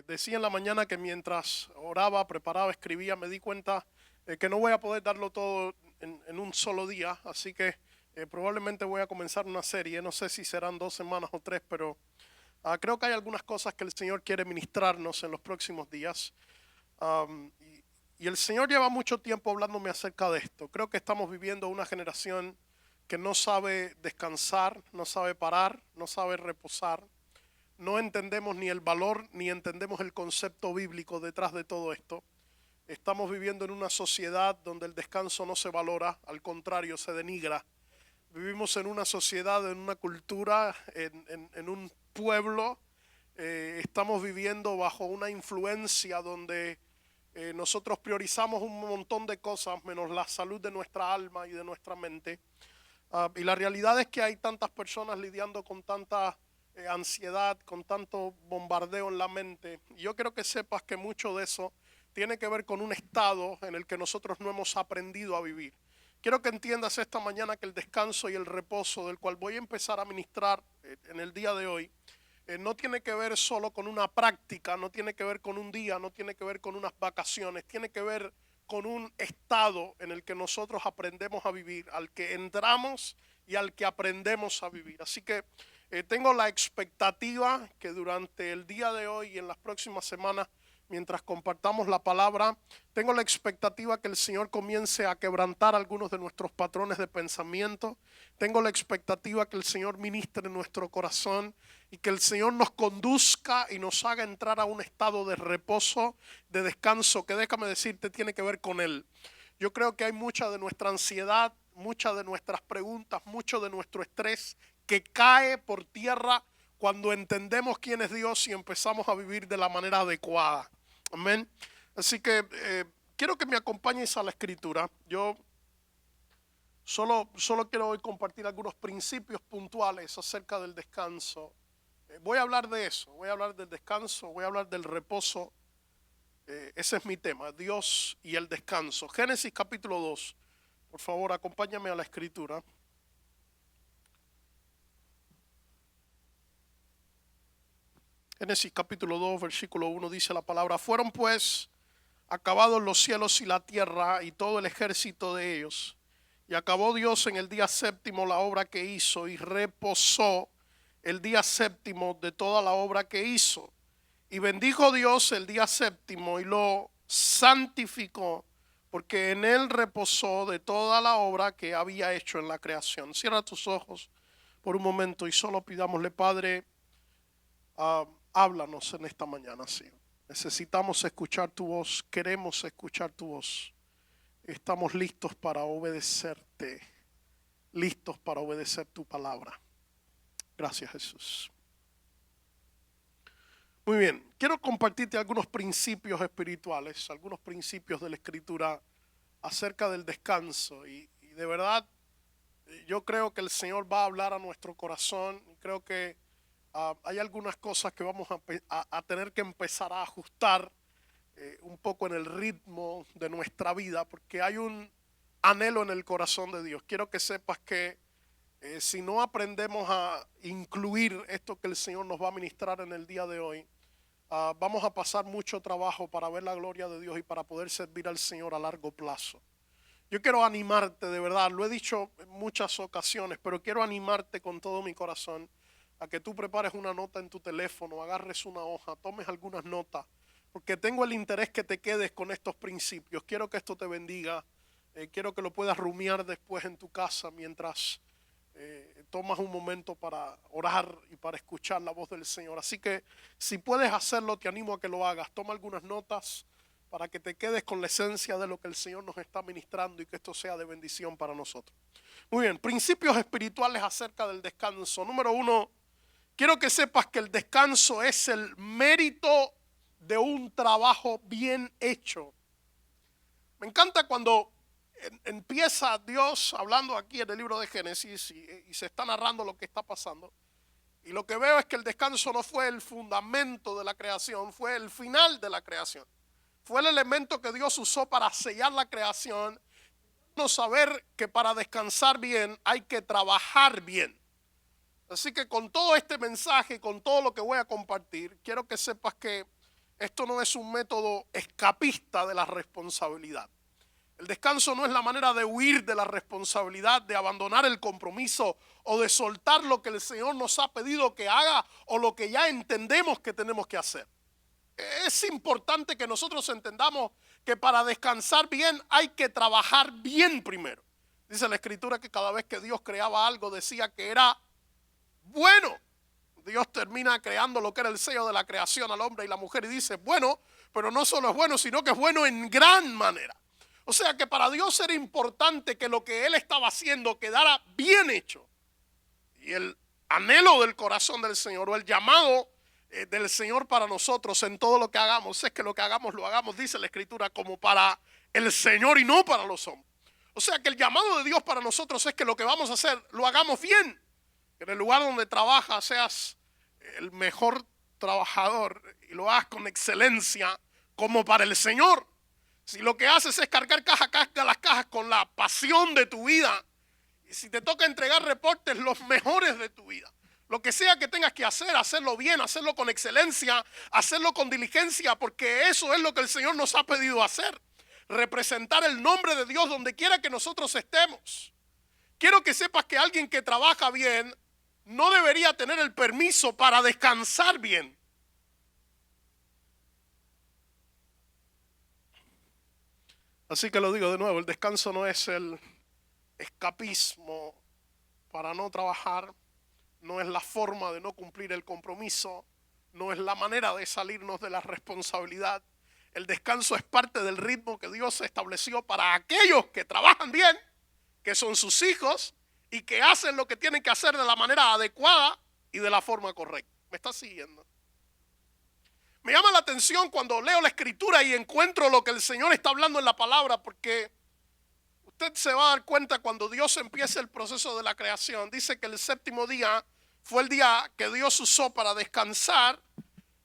Decía en la mañana que mientras oraba, preparaba, escribía, me di cuenta que no voy a poder darlo todo en un solo día, así que probablemente voy a comenzar una serie, no sé si serán 2 semanas o 3, pero creo que hay algunas cosas que el Señor quiere ministrarnos en los próximos días. Y el Señor lleva mucho tiempo hablándome acerca de esto. Creo que estamos viviendo una generación que no sabe descansar, no sabe parar, no sabe reposar. No entendemos ni el valor ni entendemos el concepto bíblico detrás de todo esto. Estamos viviendo en una sociedad donde el descanso no se valora, al contrario, se denigra. Vivimos en una sociedad, en una cultura, en un pueblo. Estamos viviendo bajo una influencia donde nosotros priorizamos un montón de cosas menos la salud de nuestra alma y de nuestra mente. Y la realidad es que hay tantas personas lidiando con tanta ansiedad, con tanto bombardeo en la mente. Y yo quiero que sepas que mucho de eso tiene que ver con un estado en el que nosotros no hemos aprendido a vivir. Quiero que entiendas esta mañana que el descanso y el reposo del cual voy a empezar a ministrar en el día de hoy no tiene que ver solo con una práctica, no tiene que ver con un día, no tiene que ver con unas vacaciones, tiene que ver con un estado en el que nosotros aprendemos a vivir, al que entramos y al que aprendemos a vivir. Así que tengo la expectativa que durante el día de hoy y en las próximas semanas, mientras compartamos la palabra, tengo la expectativa que el Señor comience a quebrantar algunos de nuestros patrones de pensamiento. Tengo la expectativa que el Señor ministre en nuestro corazón y que el Señor nos conduzca y nos haga entrar a un estado de reposo, de descanso, que déjame decirte tiene que ver con Él. Yo creo que hay mucha de nuestra ansiedad, muchas de nuestras preguntas, mucho de nuestro estrés que cae por tierra cuando entendemos quién es Dios y empezamos a vivir de la manera adecuada. Amén. Así que quiero que me acompañes a la escritura. Yo solo quiero hoy compartir algunos principios puntuales acerca del descanso. Voy a hablar de eso, voy a hablar del descanso, voy a hablar del reposo. Ese es mi tema, Dios y el descanso. Génesis capítulo 2. Por favor, acompáñame a la escritura. Génesis capítulo 2, versículo 1 dice la palabra: fueron pues acabados los cielos y la tierra y todo el ejército de ellos. Y acabó Dios en el día séptimo la obra que hizo y reposó el día séptimo de toda la obra que hizo. Y bendijo Dios el día séptimo y lo santificó, porque en él reposó de toda la obra que había hecho en la creación. Cierra tus ojos por un momento y solo pidámosle: Padre, háblanos en esta mañana, sí. Necesitamos escuchar tu voz, queremos escuchar tu voz. Estamos listos para obedecerte, listos para obedecer tu palabra. Gracias, Jesús. Muy bien, quiero compartirte algunos principios espirituales, algunos principios de la Escritura acerca del descanso. Y de verdad, yo creo que el Señor va a hablar a nuestro corazón. Creo que hay algunas cosas que vamos a tener que empezar a ajustar un poco en el ritmo de nuestra vida, porque hay un anhelo en el corazón de Dios. Quiero que sepas que si no aprendemos a incluir esto que el Señor nos va a ministrar en el día de hoy, vamos a pasar mucho trabajo para ver la gloria de Dios y para poder servir al Señor a largo plazo. Yo quiero animarte, de verdad, lo he dicho en muchas ocasiones, pero quiero animarte con todo mi corazón a que tú prepares una nota en tu teléfono, agarres una hoja, tomes algunas notas, porque tengo el interés que te quedes con estos principios. Quiero que esto te bendiga, quiero que lo puedas rumiar después en tu casa mientras tomas un momento para orar y para escuchar la voz del Señor. Así que si puedes hacerlo, te animo a que lo hagas. Toma algunas notas para que te quedes con la esencia de lo que el Señor nos está ministrando y que esto sea de bendición para nosotros. Muy bien, principios espirituales acerca del descanso. Número 1, quiero que sepas que el descanso es el mérito de un trabajo bien hecho. Me encanta cuando empieza Dios hablando aquí en el libro de Génesis y se está narrando lo que está pasando. Y lo que veo es que el descanso no fue el fundamento de la creación, fue el final de la creación. Fue el elemento que Dios usó para sellar la creación. No saber que para descansar bien hay que trabajar bien. Así que con todo este mensaje, con todo lo que voy a compartir, quiero que sepas que Esto no es un método escapista de la responsabilidad. El descanso no es la manera de huir de la responsabilidad, de abandonar el compromiso o de soltar lo que el Señor nos ha pedido que haga o lo que ya entendemos que tenemos que hacer. Es importante que nosotros entendamos que para descansar bien hay que trabajar bien primero. Dice la Escritura que cada vez que Dios creaba algo decía que era bueno. Dios termina creando lo que era el sello de la creación al hombre y la mujer y dice bueno, pero no solo es bueno, sino que es bueno en gran manera. O sea que para Dios era importante que lo que Él estaba haciendo quedara bien hecho. Y el anhelo del corazón del Señor o el llamado del Señor para nosotros en todo lo que hagamos es que lo que hagamos lo hagamos, dice la Escritura, como para el Señor y no para los hombres. O sea que el llamado de Dios para nosotros es que lo que vamos a hacer lo hagamos bien. Que en el lugar donde trabajas seas el mejor trabajador y lo hagas con excelencia como para el Señor. Si lo que haces es cargar las cajas con la pasión de tu vida, y si te toca entregar reportes, los mejores de tu vida, lo que sea que tengas que hacer, hacerlo bien, hacerlo con excelencia, hacerlo con diligencia, porque eso es lo que el Señor nos ha pedido hacer. Representar el nombre de Dios donde quiera que nosotros estemos. Quiero que sepas que alguien que trabaja bien no debería tener el permiso para descansar bien. Así que lo digo de nuevo, el descanso no es el escapismo para no trabajar, no es la forma de no cumplir el compromiso, no es la manera de salirnos de la responsabilidad. El descanso es parte del ritmo que Dios estableció para aquellos que trabajan bien, que son sus hijos y que hacen lo que tienen que hacer de la manera adecuada y de la forma correcta. ¿Me está siguiendo? Me llama la atención cuando leo la Escritura y encuentro lo que el Señor está hablando en la palabra, porque usted se va a dar cuenta cuando Dios empieza el proceso de la creación. Dice que el séptimo día fue el día que Dios usó para descansar,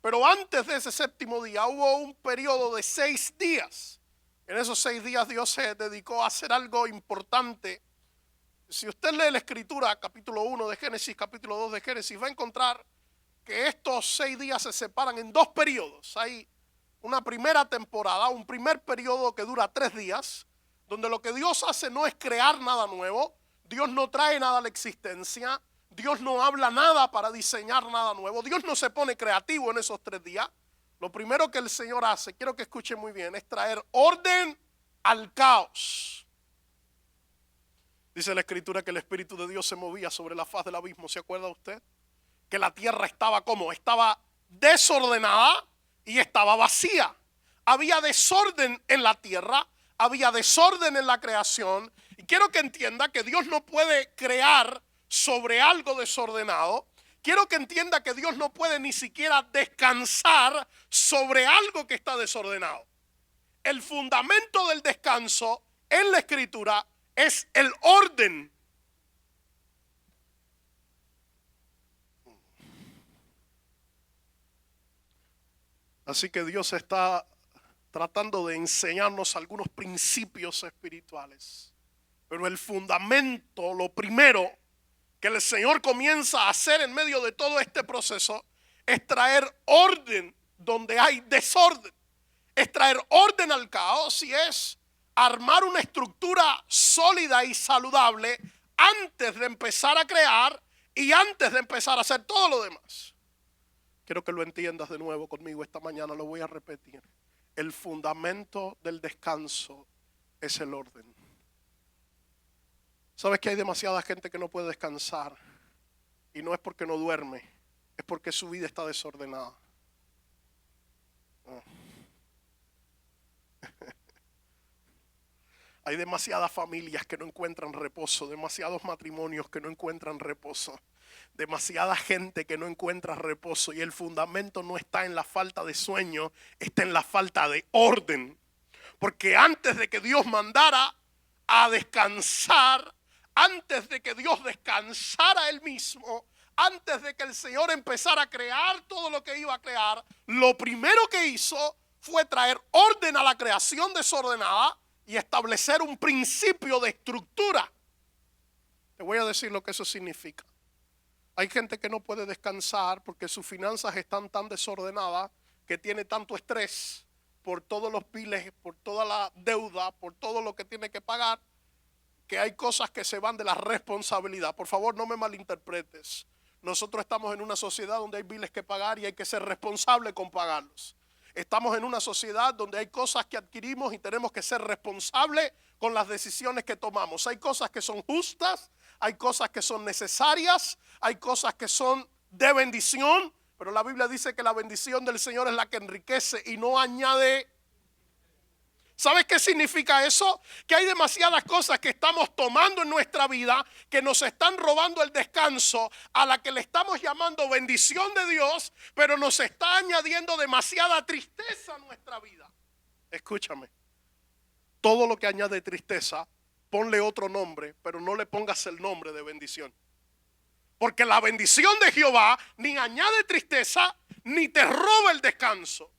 pero antes de ese séptimo día hubo un periodo de 6 días. En esos 6 días Dios se dedicó a hacer algo importante. Si usted lee la Escritura, capítulo 1 de Génesis, capítulo 2 de Génesis, va a encontrar que estos 6 días se separan en 2 periodos. Hay una primera temporada, un primer periodo que dura 3 días, donde lo que Dios hace no es crear nada nuevo, Dios no trae nada a la existencia, Dios no habla nada para diseñar nada nuevo, Dios no se pone creativo en esos 3 días. Lo primero que el Señor hace, quiero que escuchen muy bien, es traer orden al caos. Dice la Escritura que el Espíritu de Dios se movía sobre la faz del abismo, ¿se acuerda usted? Que la tierra estaba ¿cómo? Estaba desordenada y estaba vacía. Había desorden en la tierra, había desorden en la creación. Y quiero que entienda que Dios no puede crear sobre algo desordenado. Quiero que entienda que Dios no puede ni siquiera descansar sobre algo que está desordenado. El fundamento del descanso en la Escritura es el orden. Así que Dios está tratando de enseñarnos algunos principios espirituales. Pero el fundamento, lo primero que el Señor comienza a hacer en medio de todo este proceso es traer orden donde hay desorden. Es traer orden al caos y es armar una estructura sólida y saludable antes de empezar a crear y antes de empezar a hacer todo lo demás. Quiero que lo entiendas de nuevo conmigo esta mañana, lo voy a repetir. El fundamento del descanso es el orden. ¿Sabes que hay demasiada gente que no puede descansar? Y no es porque no duerme, es porque su vida está desordenada. Hay demasiadas familias que no encuentran reposo, demasiados matrimonios que no encuentran reposo, demasiada gente que no encuentra reposo, y el fundamento no está en la falta de sueño, está en la falta de orden. Porque antes de que Dios mandara a descansar, antes de que Dios descansara Él mismo, antes de que el Señor empezara a crear todo lo que iba a crear, lo primero que hizo fue traer orden a la creación desordenada y establecer un principio de estructura. Te voy a decir lo que eso significa. Hay gente que no puede descansar porque sus finanzas están tan desordenadas que tiene tanto estrés por todos los biles, por toda la deuda, por todo lo que tiene que pagar, que hay cosas que se van de la responsabilidad. Por favor, no me malinterpretes. Nosotros estamos en una sociedad donde hay biles que pagar y hay que ser responsable con pagarlos. Estamos en una sociedad donde hay cosas que adquirimos y tenemos que ser responsables con las decisiones que tomamos. Hay cosas que son justas, hay cosas que son necesarias, hay cosas que son de bendición, pero la Biblia dice que la bendición del Señor es la que enriquece y no añade. ¿Sabes qué significa eso? Que hay demasiadas cosas que estamos tomando en nuestra vida que nos están robando el descanso, a la que le estamos llamando bendición de Dios, pero nos está añadiendo demasiada tristeza a nuestra vida. Escúchame, todo lo que añade tristeza, ponle otro nombre, pero no le pongas el nombre de bendición. Porque la bendición de Jehová ni añade tristeza, ni te roba el descanso.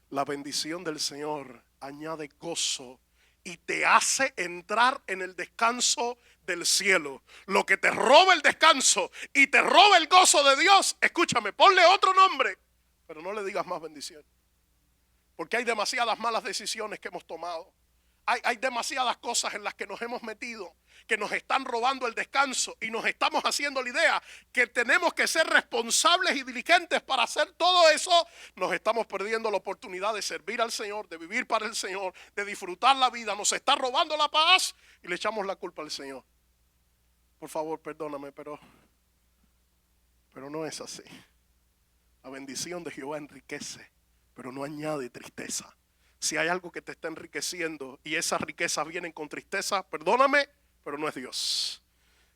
La bendición del Señor añade gozo y te hace entrar en el descanso del cielo. Lo que te roba el descanso y te roba el gozo de Dios, escúchame, ponle otro nombre, pero no le digas más bendición. Porque hay demasiadas malas decisiones que hemos tomado. Hay demasiadas cosas en las que nos hemos metido que nos están robando el descanso y nos estamos haciendo la idea que tenemos que ser responsables y diligentes para hacer todo eso. Nos estamos perdiendo la oportunidad de servir al Señor, de vivir para el Señor, de disfrutar la vida. Nos está robando la paz y le echamos la culpa al Señor. Por favor, perdóname, pero no es así. La bendición de Jehová enriquece, pero no añade tristeza. Si hay algo que te está enriqueciendo y esas riquezas vienen con tristeza, perdóname, pero no es Dios.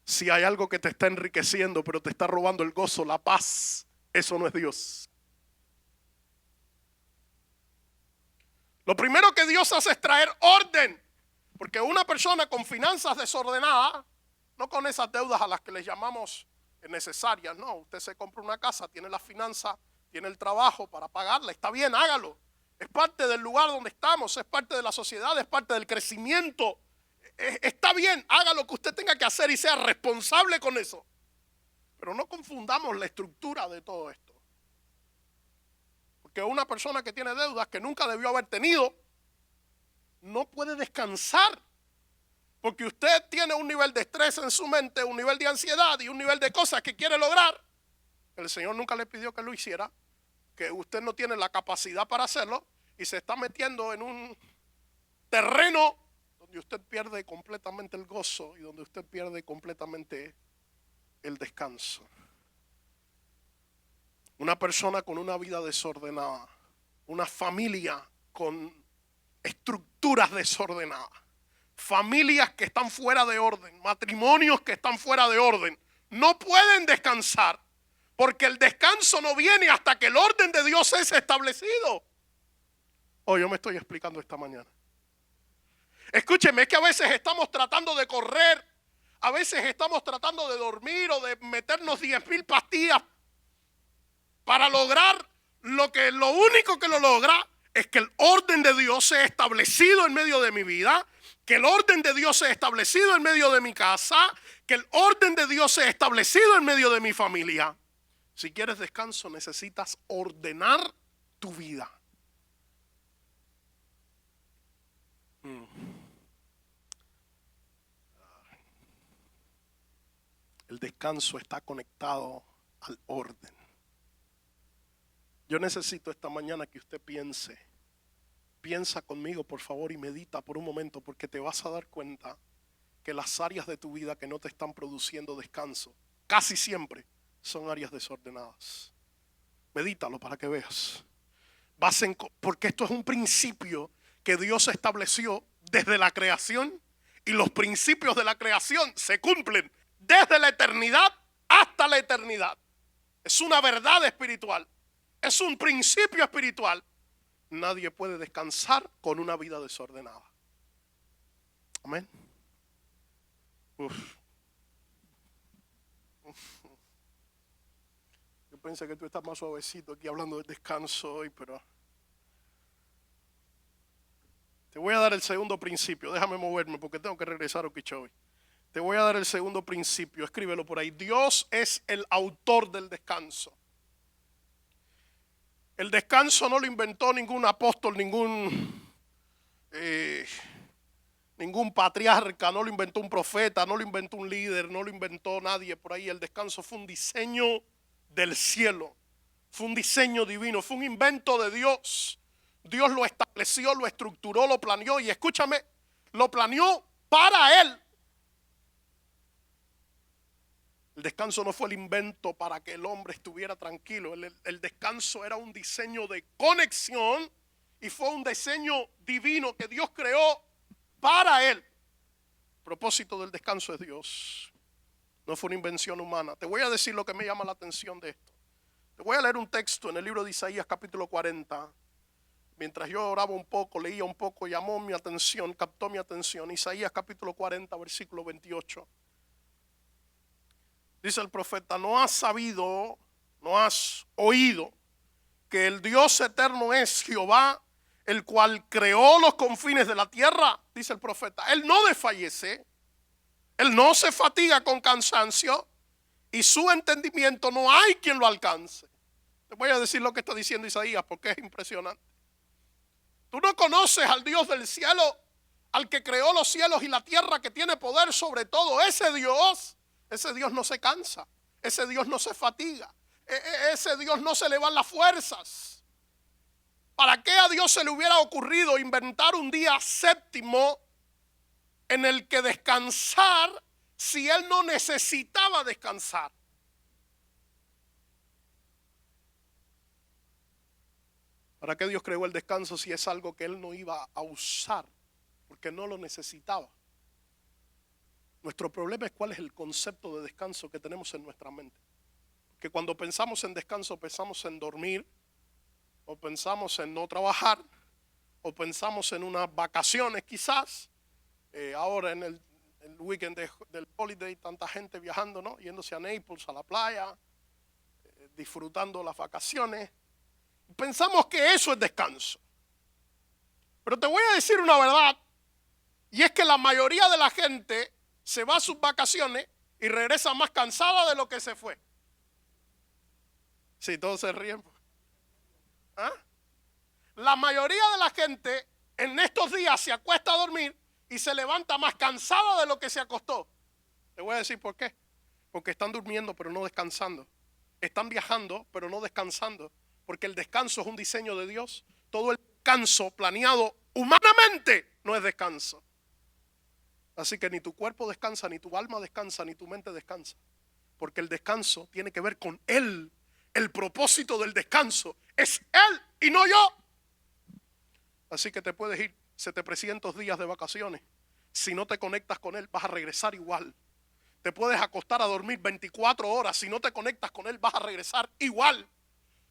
Si hay algo que te está enriqueciendo, pero te está robando el gozo, la paz, eso no es Dios. Lo primero que Dios hace es traer orden, porque una persona con finanzas desordenadas, no con esas deudas a las que les llamamos necesarias, no, usted se compra una casa, tiene las finanzas, tiene el trabajo para pagarla, está bien, hágalo. Es parte del lugar donde estamos, es parte de la sociedad, es parte del crecimiento. Está bien, haga lo que usted tenga que hacer y sea responsable con eso. Pero no confundamos la estructura de todo esto. Porque una persona que tiene deudas que nunca debió haber tenido, no puede descansar. Porque usted tiene un nivel de estrés en su mente, un nivel de ansiedad y un nivel de cosas que quiere lograr. El Señor nunca le pidió que lo hiciera, que usted no tiene la capacidad para hacerlo y se está metiendo en un terreno donde usted pierde completamente el gozo y donde usted pierde completamente el descanso. Una persona con una vida desordenada, una familia con estructuras desordenadas, familias que están fuera de orden, matrimonios que están fuera de orden, no pueden descansar. Porque el descanso no viene hasta que el orden de Dios es establecido. Oh, yo me estoy explicando esta mañana. Escúcheme, es que a veces estamos tratando de correr, a veces estamos tratando de dormir o de meternos 10,000 pastillas para lograr lo único que lo logra es que el orden de Dios sea establecido en medio de mi vida, que el orden de Dios sea establecido en medio de mi casa, que el orden de Dios sea establecido en medio de mi familia. Si quieres descanso, necesitas ordenar tu vida. El descanso está conectado al orden. Yo necesito esta mañana que usted piensa conmigo por favor y medita por un momento, porque te vas a dar cuenta que las áreas de tu vida que no te están produciendo descanso, casi siempre son áreas desordenadas. Medítalo para que veas. Porque esto es un principio que Dios estableció desde la creación y los principios de la creación se cumplen desde la eternidad hasta la eternidad. Es una verdad espiritual, es un principio espiritual. Nadie puede descansar con una vida desordenada. Amén. Yo pensé que tú estás más suavecito aquí hablando del descanso hoy, pero te voy a dar el segundo principio. Déjame moverme porque tengo que regresar a Okeechobee. Te voy a dar el segundo principio, escríbelo por ahí. Dios es el autor del descanso. El descanso no lo inventó ningún apóstol, ningún patriarca, no lo inventó un profeta, no lo inventó un líder, no lo inventó nadie por ahí. El descanso fue un diseño del cielo, fue un diseño divino, fue un invento de Dios. Dios lo estableció, lo estructuró, lo planeó y escúchame, lo planeó para Él. El descanso no fue el invento para que el hombre estuviera tranquilo. El descanso era un diseño de conexión y fue un diseño divino que Dios creó para Él. El propósito del descanso es Dios. No fue una invención humana. Te voy a decir lo que me llama la atención de esto. Te voy a leer un texto en el libro de Isaías capítulo 40. Mientras yo oraba un poco, leía un poco, llamó mi atención, captó mi atención. Isaías capítulo 40, versículo 28. Dice el profeta, ¿no has sabido, no has oído que el Dios eterno es Jehová, el cual creó los confines de la tierra? Dice el profeta, Él no desfallece, Él no se fatiga con cansancio y su entendimiento no hay quien lo alcance. Te voy a decir lo que está diciendo Isaías porque es impresionante. Tú no conoces al Dios del cielo, al que creó los cielos y la tierra, que tiene poder sobre todo. Ese Dios no se cansa, ese Dios no se fatiga, ese Dios no se le van las fuerzas. ¿Para qué a Dios se le hubiera ocurrido inventar un día séptimo en el que descansar si Él no necesitaba descansar? ¿Para qué Dios creó el descanso si es algo que Él no iba a usar porque no lo necesitaba? Nuestro problema es cuál es el concepto de descanso que tenemos en nuestra mente. Que cuando pensamos en descanso pensamos en dormir, o pensamos en no trabajar, o pensamos en unas vacaciones quizás. Ahora en el weekend del holiday, tanta gente viajando, ¿no? Yéndose a Naples, a la playa, disfrutando las vacaciones. Pensamos que eso es descanso. Pero te voy a decir una verdad, y es que la mayoría de la gente se va a sus vacaciones y regresa más cansada de lo que se fue. Sí, todos se ríen. ¿Ah? La mayoría de la gente en estos días se acuesta a dormir y se levanta más cansada de lo que se acostó. Te voy a decir por qué. Porque están durmiendo pero no descansando. Están viajando pero no descansando. Porque el descanso es un diseño de Dios. Todo el descanso planeado humanamente no es descanso. Así que ni tu cuerpo descansa, ni tu alma descansa, ni tu mente descansa. Porque el descanso tiene que ver con Él. El propósito del descanso es Él y no yo. Así que te puedes ir 700 días de vacaciones. Si no te conectas con Él, vas a regresar igual. Te puedes acostar a dormir 24 horas. Si no te conectas con Él, vas a regresar igual.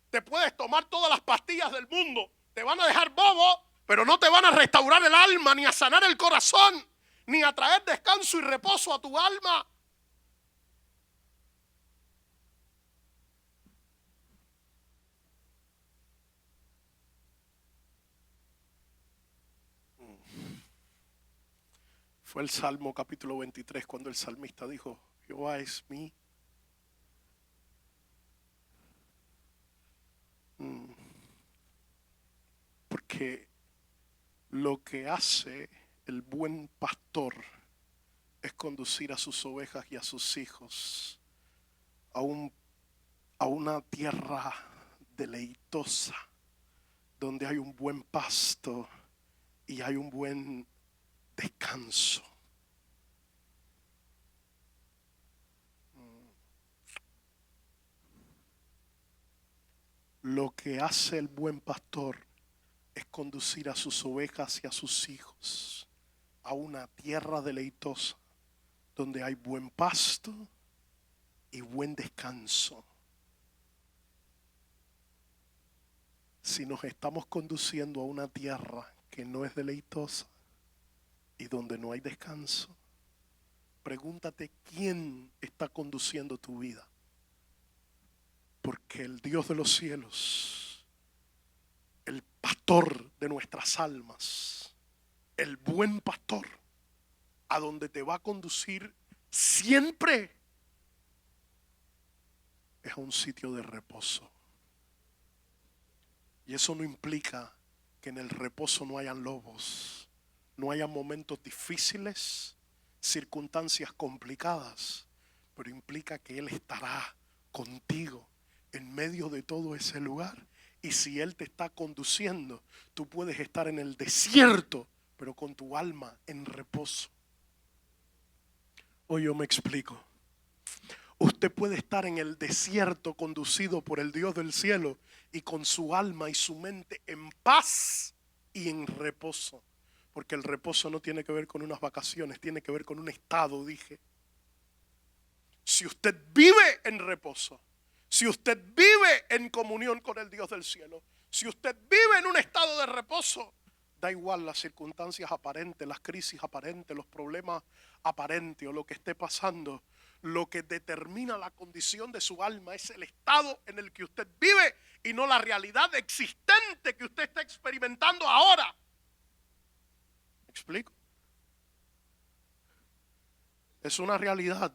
Te puedes tomar todas las pastillas del mundo. Te van a dejar bobo, pero no te van a restaurar el alma, ni a sanar el corazón, ni a traer descanso y reposo a tu alma. Fue el Salmo capítulo 23 cuando el salmista dijo, Jehová es mi porque lo que hace el buen pastor es conducir a sus ovejas y a sus hijos a una tierra deleitosa, donde hay un buen pasto y hay un buen descanso. Lo que hace el buen pastor es conducir a sus ovejas y a sus hijos a una tierra deleitosa, donde hay buen pasto y buen descanso. Si nos estamos conduciendo a una tierra que no es deleitosa y donde no hay descanso, pregúntate quién está conduciendo tu vida. Porque el Dios de los cielos, el pastor de nuestras almas, el buen pastor, a donde te va a conducir siempre es un sitio de reposo. Y eso no implica que en el reposo no hayan lobos, no hayan momentos difíciles, circunstancias complicadas, pero implica que Él estará contigo en medio de todo ese lugar. Y si Él te está conduciendo, tú puedes estar en el desierto, pero con tu alma en reposo. Hoy yo me explico. Usted puede estar en el desierto conducido por el Dios del cielo y con su alma y su mente en paz y en reposo. Porque el reposo no tiene que ver con unas vacaciones, tiene que ver con un estado, dije. Si usted vive en reposo, si usted vive en comunión con el Dios del cielo, si usted vive en un estado de reposo, da igual las circunstancias aparentes, las crisis aparentes, los problemas aparentes o lo que esté pasando. Lo que determina la condición de su alma es el estado en el que usted vive y no la realidad existente que usted está experimentando ahora. ¿Me explico? Es una realidad.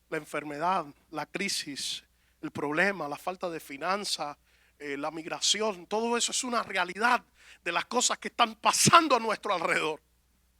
La enfermedad, la crisis, el problema, la falta de finanzas, la migración, todo eso es una realidad de las cosas que están pasando a nuestro alrededor.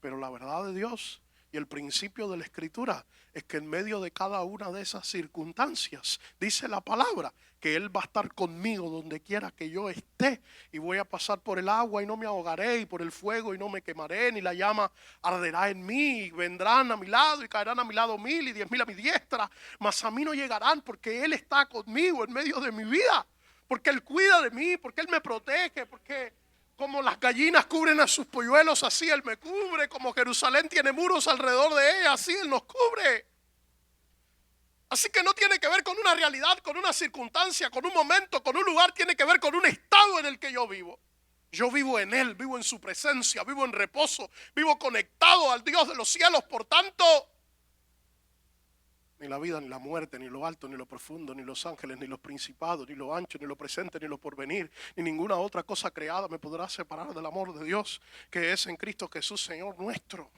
Pero la verdad de Dios y el principio de la Escritura es que en medio de cada una de esas circunstancias, dice la palabra, que Él va a estar conmigo donde quiera que yo esté, y voy a pasar por el agua y no me ahogaré, y por el fuego y no me quemaré, ni la llama arderá en mí, y vendrán a mi lado y caerán a mi lado 1000 y 10.000 a mi diestra, mas a mí no llegarán, porque Él está conmigo en medio de mi vida, porque Él cuida de mí, porque Él me protege, porque como las gallinas cubren a sus polluelos, así Él me cubre. Como Jerusalén tiene muros alrededor de ella, así Él nos cubre. Así que no tiene que ver con una realidad, con una circunstancia, con un momento, con un lugar. Tiene que ver con un estado en el que yo vivo. Yo vivo en Él, vivo en su presencia, vivo en reposo, vivo conectado al Dios de los cielos. Por tanto, ni la vida, ni la muerte, ni lo alto, ni lo profundo, ni los ángeles, ni los principados, ni lo ancho, ni lo presente, ni lo porvenir, ni ninguna otra cosa creada me podrá separar del amor de Dios que es en Cristo Jesús, Señor nuestro.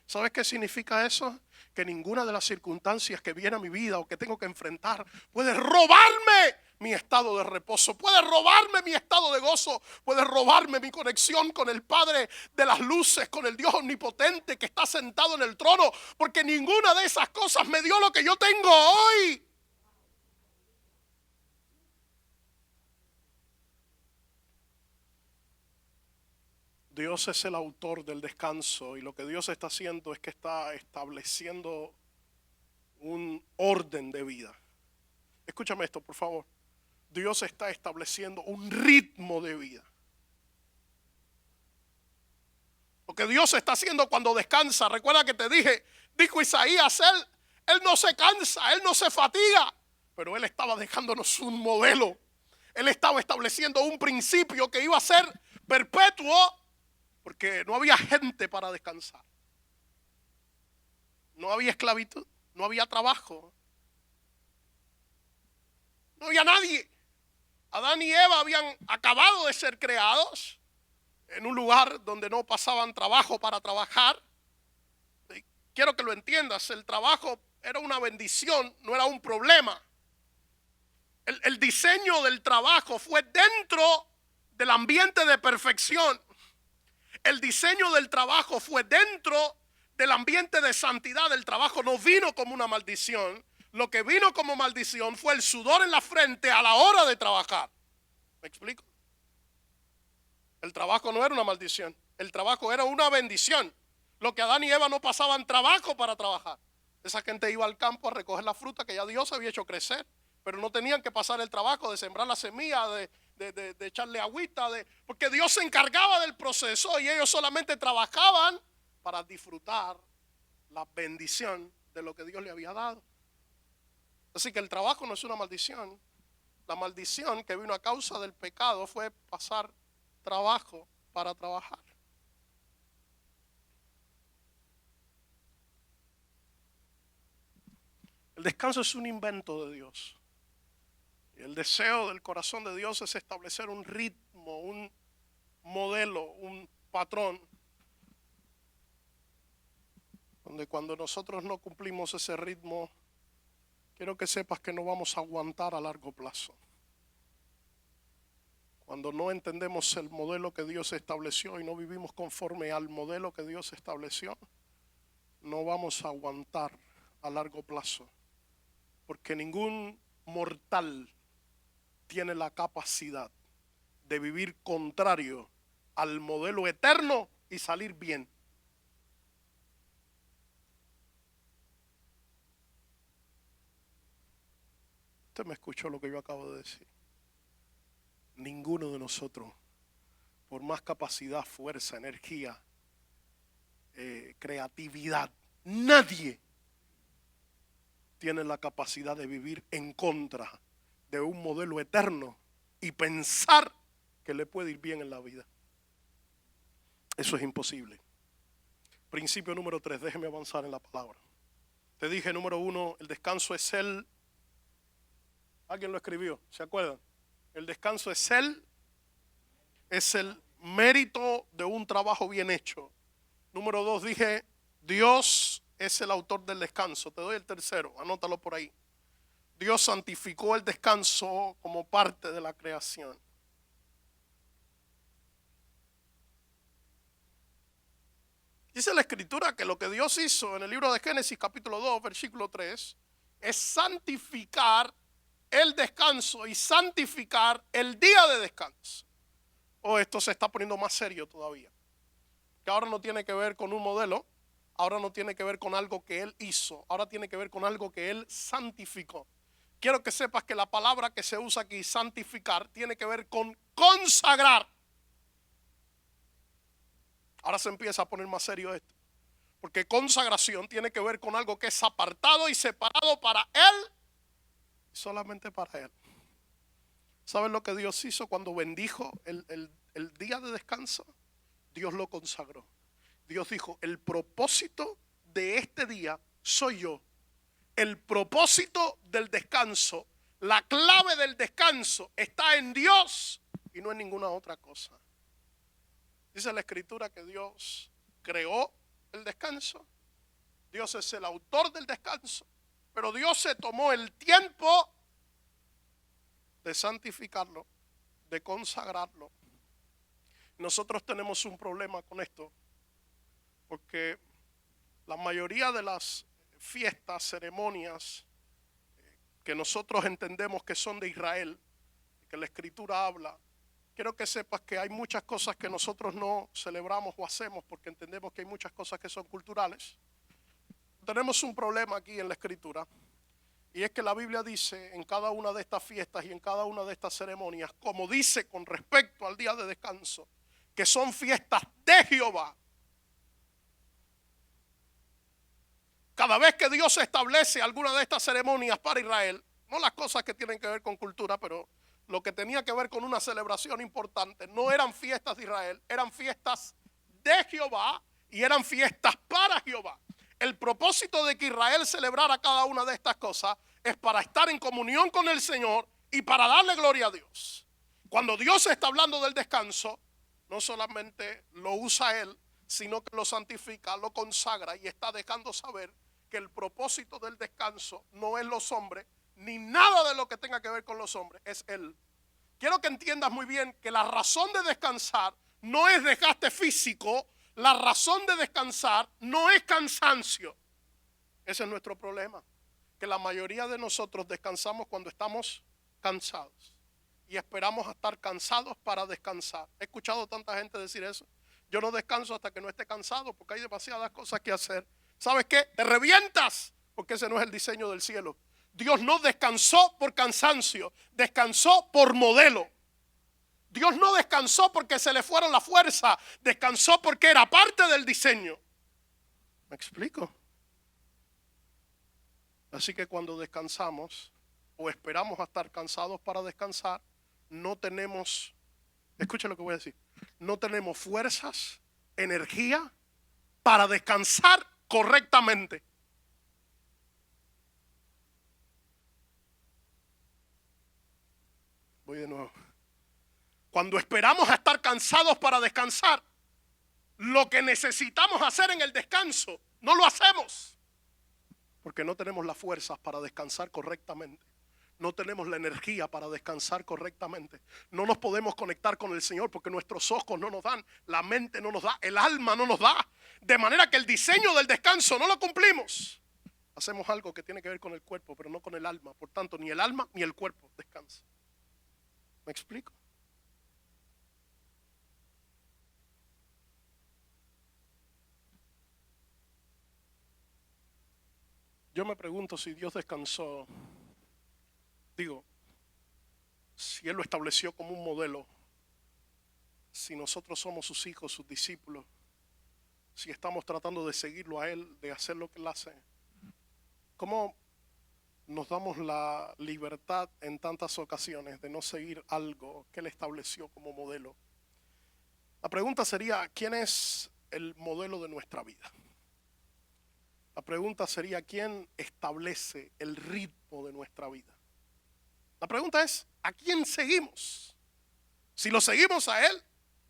¿Sabes qué significa eso? Que ninguna de las circunstancias que viene a mi vida o que tengo que enfrentar puede robarme mi estado de reposo, puede robarme mi estado de gozo, puede robarme mi conexión con el Padre de las luces, con el Dios omnipotente que está sentado en el trono, porque ninguna de esas cosas me dio lo que yo tengo hoy. Dios es el autor del descanso, y lo que Dios está haciendo es que está estableciendo un orden de vida. Escúchame esto, por favor. Dios está estableciendo un ritmo de vida. Lo que Dios está haciendo cuando descansa, recuerda que te dije, dijo Isaías, Él no se cansa, Él no se fatiga, pero Él estaba dejándonos un modelo. Él estaba estableciendo un principio que iba a ser perpetuo, porque no había gente para descansar. No había esclavitud, no había trabajo, no había nadie. Adán y Eva habían acabado de ser creados en un lugar donde no pasaban trabajo para trabajar. Quiero que lo entiendas, el trabajo era una bendición, no era un problema. El diseño del trabajo fue dentro del ambiente de perfección. El diseño del trabajo fue dentro del ambiente de santidad. El trabajo no vino como una maldición. Lo que vino como maldición fue el sudor en la frente a la hora de trabajar. ¿Me explico? El trabajo no era una maldición. El trabajo era una bendición. Lo que Adán y Eva no pasaban trabajo para trabajar. Esa gente iba al campo a recoger la fruta que ya Dios había hecho crecer, pero no tenían que pasar el trabajo de sembrar la semilla, de echarle agüita, porque Dios se encargaba del proceso y ellos solamente trabajaban para disfrutar la bendición de lo que Dios le había dado. Así que el trabajo no es una maldición. La maldición que vino a causa del pecado fue pasar trabajo para trabajar. El descanso es un invento de Dios. Y el deseo del corazón de Dios es establecer un ritmo, un modelo, un patrón. donde cuando nosotros no cumplimos ese ritmo, quiero que sepas que no vamos a aguantar a largo plazo. Cuando no entendemos el modelo que Dios estableció y no vivimos conforme al modelo que Dios estableció, no vamos a aguantar a largo plazo. Porque ningún mortal tiene la capacidad de vivir contrario al modelo eterno y salir bien. Usted me escuchó lo que yo acabo de decir. Ninguno de nosotros, por más capacidad, fuerza, energía, creatividad, nadie tiene la capacidad de vivir en contra de un modelo eterno y pensar que le puede ir bien en la vida. Eso es imposible. Principio número 3, déjeme avanzar en la palabra. Te dije, número 1, el descanso es alguien lo escribió, ¿se acuerdan? El descanso es el mérito de un trabajo bien hecho. Número 2, dije, Dios es el autor del descanso. Te doy el tercero, anótalo por ahí. Dios santificó el descanso como parte de la creación. Dice la Escritura que lo que Dios hizo en el libro de Génesis capítulo 2, versículo 3, es santificar el descanso y santificar el día de descanso. Esto se está poniendo más serio todavía. Que ahora no tiene que ver con un modelo, ahora no tiene que ver con algo que Él hizo, ahora tiene que ver con algo que Él santificó. Quiero que sepas que la palabra que se usa aquí, santificar, tiene que ver con consagrar. Ahora se empieza a poner más serio esto. Porque consagración tiene que ver con algo que es apartado y separado para Él, solamente para Él. ¿Saben lo que Dios hizo cuando bendijo el día de descanso? Dios lo consagró. Dios dijo, el propósito de este día soy yo. El propósito del descanso, la clave del descanso está en Dios y no en ninguna otra cosa. Dice la Escritura que Dios creó el descanso. Dios es el autor del descanso. Pero Dios se tomó el tiempo de santificarlo, de consagrarlo. Nosotros tenemos un problema con esto, porque la mayoría de las fiestas, ceremonias que nosotros entendemos que son de Israel, que la Escritura habla, quiero que sepas que hay muchas cosas que nosotros no celebramos o hacemos porque entendemos que hay muchas cosas que son culturales. Tenemos un problema aquí en la Escritura, y es que la Biblia dice en cada una de estas fiestas y en cada una de estas ceremonias, como dice con respecto al día de descanso, que son fiestas de Jehová. Cada vez que Dios establece alguna de estas ceremonias para Israel, no las cosas que tienen que ver con cultura, pero lo que tenía que ver con una celebración importante, no eran fiestas de Israel, eran fiestas de Jehová y eran fiestas para Jehová. El propósito de que Israel celebrara cada una de estas cosas es para estar en comunión con el Señor y para darle gloria a Dios. Cuando Dios está hablando del descanso, no solamente lo usa Él, sino que lo santifica, lo consagra y está dejando saber que el propósito del descanso no es los hombres, ni nada de lo que tenga que ver con los hombres, es Él. Quiero que entiendas muy bien que la razón de descansar no es desgaste físico, la razón de descansar no es cansancio. Ese es nuestro problema, que la mayoría de nosotros descansamos cuando estamos cansados y esperamos a estar cansados para descansar. He escuchado tanta gente decir eso. Yo no descanso hasta que no esté cansado porque hay demasiadas cosas que hacer. ¿Sabes qué? Te revientas porque ese no es el diseño del cielo. Dios no descansó por cansancio, descansó por modelo. Dios no descansó porque se le fueron la fuerza, descansó porque era parte del diseño. ¿Me explico? Así que cuando descansamos o esperamos a estar cansados para descansar, no tenemos, escucha lo que voy a decir, no tenemos fuerzas, energía para descansar correctamente. Voy de nuevo. Cuando esperamos a estar cansados para descansar, lo que necesitamos hacer en el descanso No lo hacemos porque no tenemos las fuerzas para descansar correctamente. No tenemos la energía para descansar correctamente. No nos podemos conectar con el Señor porque nuestros ojos no nos dan, la mente no nos da, el alma no nos da. De manera que el diseño del descanso no lo cumplimos. Hacemos algo que tiene que ver con el cuerpo, pero no con el alma. Por tanto, ni el alma ni el cuerpo descansan. ¿Me explico? Yo me pregunto si Dios descansó, digo, si Él lo estableció como un modelo, si nosotros somos sus hijos, sus discípulos, si estamos tratando de seguirlo a Él, de hacer lo que Él hace, ¿cómo nos damos la libertad en tantas ocasiones de no seguir algo que Él estableció como modelo? La pregunta sería, ¿quién es el modelo de nuestra vida? La pregunta sería, ¿quién establece el ritmo de nuestra vida? La pregunta es, ¿a quién seguimos? Si lo seguimos a Él,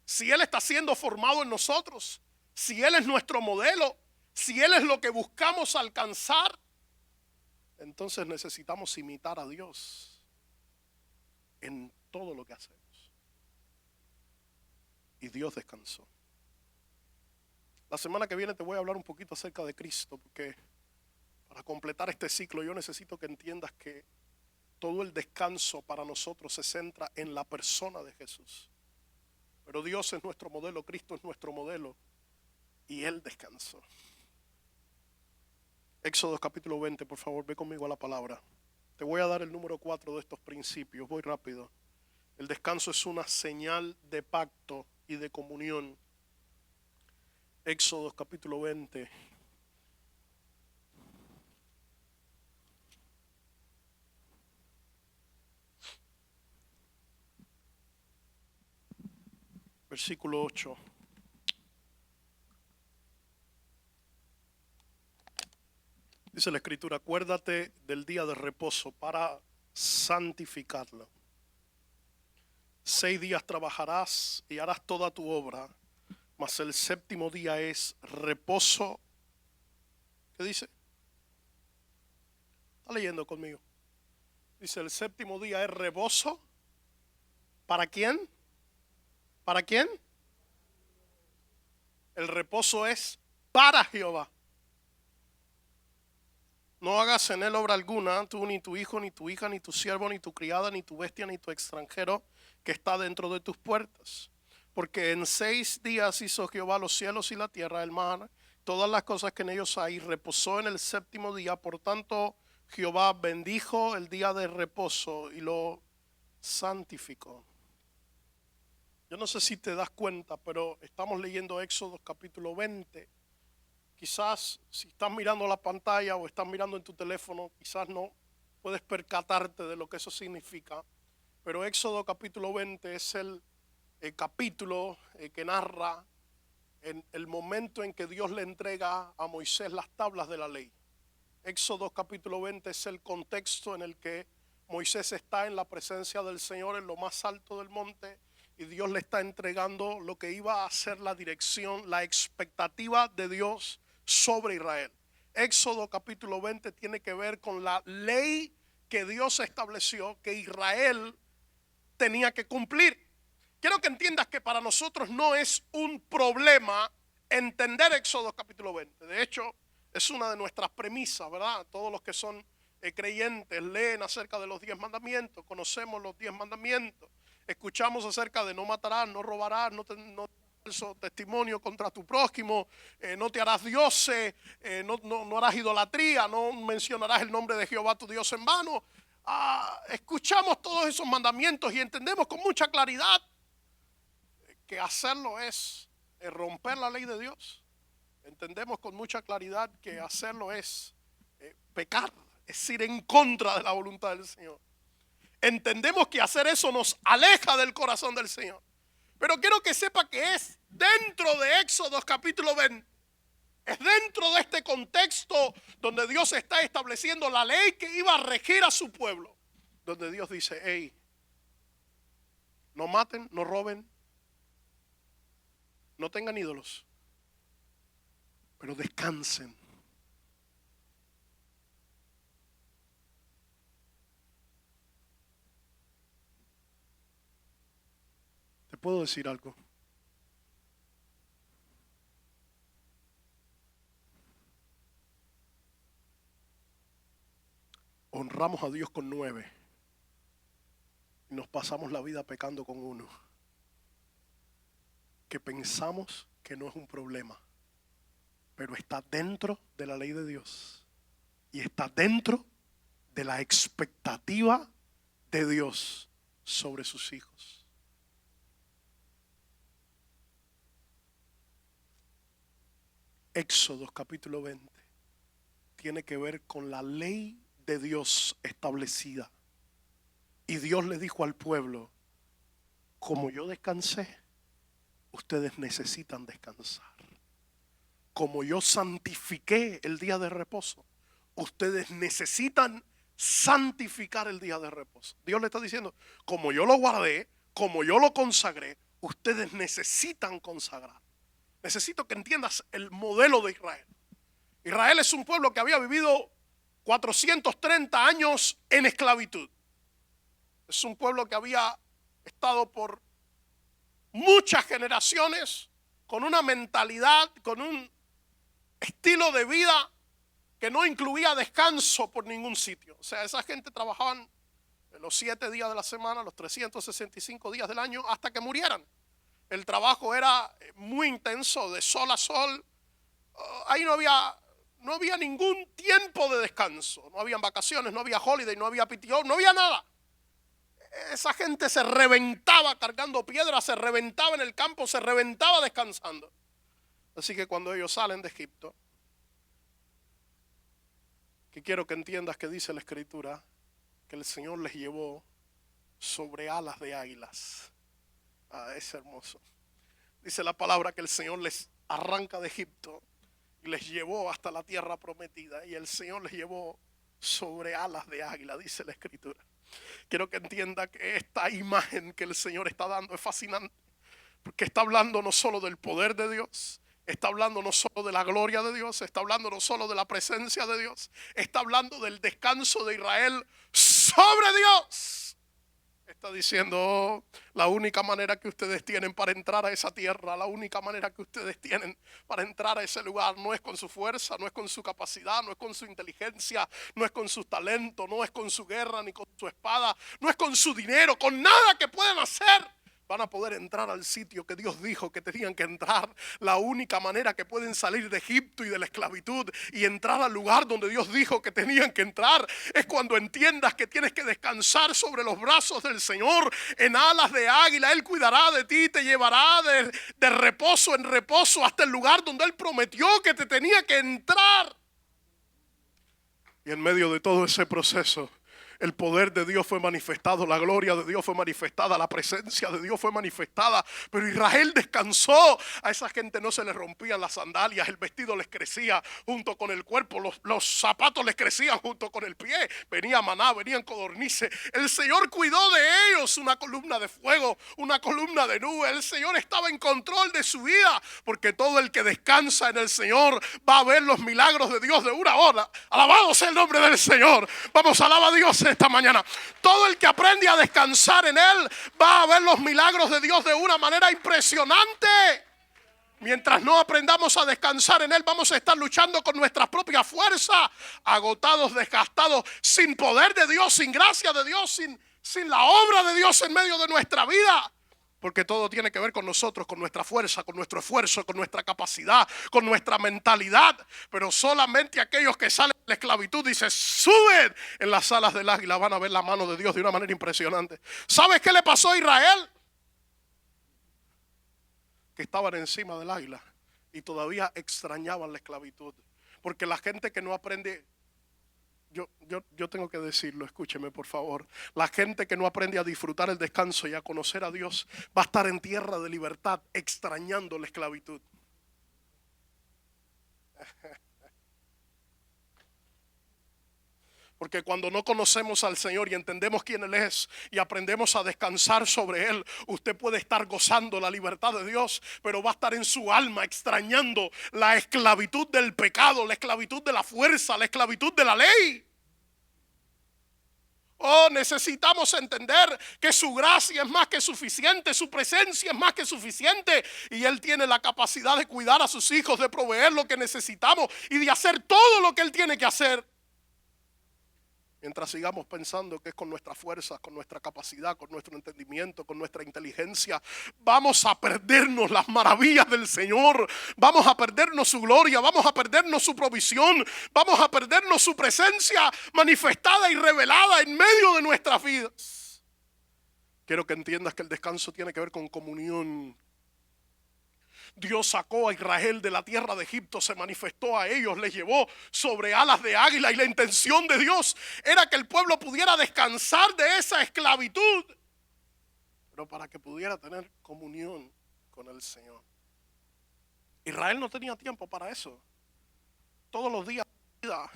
si Él está siendo formado en nosotros, si Él es nuestro modelo, si Él es lo que buscamos alcanzar, entonces necesitamos imitar a Dios en todo lo que hacemos. Y Dios descansó. La semana que viene te voy a hablar un poquito acerca de Cristo, porque para completar este ciclo yo necesito que entiendas que todo el descanso para nosotros se centra en la persona de Jesús. Pero Dios es nuestro modelo, Cristo es nuestro modelo y Él descansó. Éxodo capítulo 20, por favor, ve conmigo a la palabra. Te voy a dar el número 4 de estos principios, voy rápido. El descanso es una señal de pacto y de comunión. Éxodo capítulo 20. Versículo 8. Dice la Escritura, acuérdate del día de reposo para santificarlo. 6 días trabajarás y harás toda tu obra, mas el séptimo día es reposo. ¿Qué dice? Está leyendo conmigo. Dice, el séptimo día es reposo. ¿Para quién? ¿Para quién? El reposo es para Jehová. No hagas en él obra alguna, tú ni tu hijo, ni tu hija, ni tu siervo, ni tu criada, ni tu bestia, ni tu extranjero que está dentro de tus puertas. Porque en 6 días hizo Jehová los cielos y la tierra, el mar, todas las cosas que en ellos hay, reposó en el séptimo día. Por tanto, Jehová bendijo el día de reposo y lo santificó. Yo no sé si te das cuenta, pero estamos leyendo Éxodo capítulo 20. Quizás si estás mirando la pantalla o estás mirando en tu teléfono, quizás no puedes percatarte de lo que eso significa. Pero Éxodo capítulo 20 es el capítulo que narra en el momento en que Dios le entrega a Moisés las tablas de la ley. Éxodo capítulo 20 es el contexto en el que Moisés está en la presencia del Señor en lo más alto del monte y Dios le está entregando lo que iba a ser la dirección, la expectativa de Dios sobre Israel. Éxodo capítulo 20 tiene que ver con la ley que Dios estableció que Israel tenía que cumplir. Quiero que entiendas que para nosotros no es un problema entender Éxodo capítulo 20. De hecho, es una de nuestras premisas, ¿verdad? Todos los que son creyentes leen acerca de los 10 mandamientos, conocemos los 10 mandamientos, escuchamos acerca de no matarás, no robarás, no falso testimonio contra tu prójimo, no te harás dioses, no harás idolatría, no mencionarás el nombre de Jehová tu Dios en vano. Escuchamos todos esos mandamientos y entendemos con mucha claridad que hacerlo es romper la ley de Dios. Entendemos con mucha claridad que hacerlo es pecar, es ir en contra de la voluntad del Señor. Entendemos que hacer eso nos aleja del corazón del Señor. Pero quiero que sepa que es dentro de Éxodo capítulo 20. Es dentro de este contexto donde Dios está estableciendo la ley que iba a regir a su pueblo. Donde Dios dice, hey, no maten, no roben, no tengan ídolos, pero descansen. ¿Le puedo decir algo? Honramos a Dios con 9 y nos pasamos la vida pecando con 1, que pensamos que no es un problema, pero está dentro de la ley de Dios y está dentro de la expectativa de Dios sobre sus hijos. Éxodo capítulo 20 tiene que ver con la ley de Dios establecida. Y Dios le dijo al pueblo: como yo descansé, ustedes necesitan descansar. Como yo santifiqué el día de reposo, ustedes necesitan santificar el día de reposo. Dios le está diciendo: como yo lo guardé, como yo lo consagré, ustedes necesitan consagrar. Necesito que entiendas el modelo de Israel. Israel es un pueblo que había vivido 430 años en esclavitud. Es un pueblo que había estado por muchas generaciones con una mentalidad, con un estilo de vida que no incluía descanso por ningún sitio. O sea, esa gente trabajaban los 7 días de la semana, los 365 días del año, hasta que murieran. El trabajo era muy intenso, de sol a sol. Ahí no había ningún tiempo de descanso. No habían vacaciones, no había holiday, no había PTO, no había nada. Esa gente se reventaba cargando piedras, se reventaba en el campo, se reventaba descansando. Así que cuando ellos salen de Egipto, que quiero que entiendas que dice la Escritura, que el Señor les llevó sobre alas de águilas. Es hermoso. Dice la palabra que el Señor les arranca de Egipto y les llevó hasta la tierra prometida. Y el Señor les llevó sobre alas de águila, dice la Escritura. Quiero que entienda que esta imagen que el Señor está dando es fascinante, porque está hablando no solo del poder de Dios, está hablando no solo de la gloria de Dios, está hablando no solo de la presencia de Dios, está hablando del descanso de Israel sobre Dios. Está diciendo: la única manera que ustedes tienen para entrar a esa tierra, la única manera que ustedes tienen para entrar a ese lugar, no es con su fuerza, no es con su capacidad, no es con su inteligencia, no es con su talento, no es con su guerra ni con su espada, no es con su dinero, con nada que puedan hacer. Van a poder entrar al sitio que Dios dijo que tenían que entrar. La única manera que pueden salir de Egipto y de la esclavitud y entrar al lugar donde Dios dijo que tenían que entrar es cuando entiendas que tienes que descansar sobre los brazos del Señor en alas de águila. Él cuidará de ti, te llevará de reposo en reposo hasta el lugar donde Él prometió que te tenía que entrar. Y en medio de todo ese proceso, el poder de Dios fue manifestado, la gloria de Dios fue manifestada, la presencia de Dios fue manifestada. Pero Israel descansó. A esa gente no se les rompían las sandalias, el vestido les crecía junto con el cuerpo, los zapatos les crecían junto con el pie. Venía maná, venían codornices. El Señor cuidó de ellos, una columna de fuego, una columna de nube. El Señor estaba en control de su vida, porque todo el que descansa en el Señor va a ver los milagros de Dios de una hora. Alabado sea el nombre del Señor. Vamos, alaba a Dios esta mañana. Todo el que aprende a descansar en Él va a ver los milagros de Dios de una manera impresionante. Mientras no aprendamos a descansar en Él, vamos a estar luchando con nuestras propias fuerzas, agotados, desgastados, sin poder de Dios, sin gracia de Dios, sin la obra de Dios en medio de nuestra vida. Porque todo tiene que ver con nosotros, con nuestra fuerza, con nuestro esfuerzo, con nuestra capacidad, con nuestra mentalidad. Pero solamente aquellos que salen de la esclavitud y se suben en las alas del águila van a ver la mano de Dios de una manera impresionante. ¿Sabes qué le pasó a Israel? Que estaban encima del águila y todavía extrañaban la esclavitud. Porque la gente que no aprende... Yo tengo que decirlo, escúcheme por favor. La gente que no aprende a disfrutar el descanso y a conocer a Dios va a estar en tierra de libertad extrañando la esclavitud. Porque cuando no conocemos al Señor y entendemos quién Él es y aprendemos a descansar sobre Él, usted puede estar gozando la libertad de Dios, pero va a estar en su alma extrañando la esclavitud del pecado, la esclavitud de la fuerza, la esclavitud de la ley. Oh, necesitamos entender que su gracia es más que suficiente, su presencia es más que suficiente y Él tiene la capacidad de cuidar a sus hijos, de proveer lo que necesitamos y de hacer todo lo que Él tiene que hacer. Mientras sigamos pensando que es con nuestras fuerzas, con nuestra capacidad, con nuestro entendimiento, con nuestra inteligencia, vamos a perdernos las maravillas del Señor, vamos a perdernos su gloria, vamos a perdernos su provisión, vamos a perdernos su presencia manifestada y revelada en medio de nuestras vidas. Quiero que entiendas que el descanso tiene que ver con comunión. Dios sacó a Israel de la tierra de Egipto, se manifestó a ellos, les llevó sobre alas de águila y la intención de Dios era que el pueblo pudiera descansar de esa esclavitud, pero para que pudiera tener comunión con el Señor. Israel no tenía tiempo para eso. Todos los días de vida,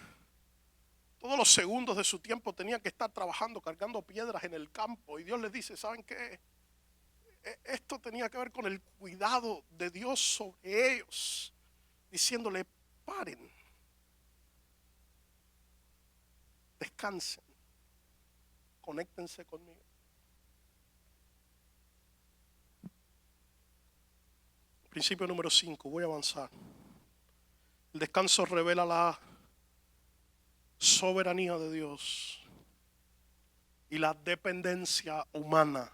todos los segundos de su tiempo tenían que estar trabajando, cargando piedras en el campo, y Dios les dice, ¿saben qué? Esto tenía que ver con el cuidado de Dios sobre ellos, diciéndole, paren, descansen, conéctense conmigo. Principio número 5, voy a avanzar. El descanso revela la soberanía de Dios y la dependencia humana.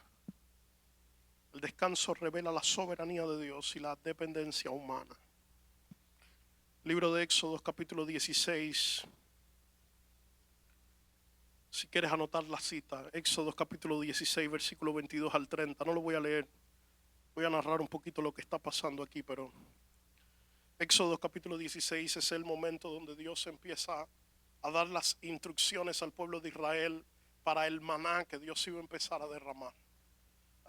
El descanso revela la soberanía de Dios y la dependencia humana. Libro de Éxodo, capítulo 16. Si quieres anotar la cita, Éxodo capítulo 16, versículo 22 al 30. No lo voy a leer, voy a narrar un poquito lo que está pasando aquí, pero Éxodo capítulo 16 es el momento donde Dios empieza a dar las instrucciones al pueblo de Israel para el maná que Dios iba a empezar a derramar.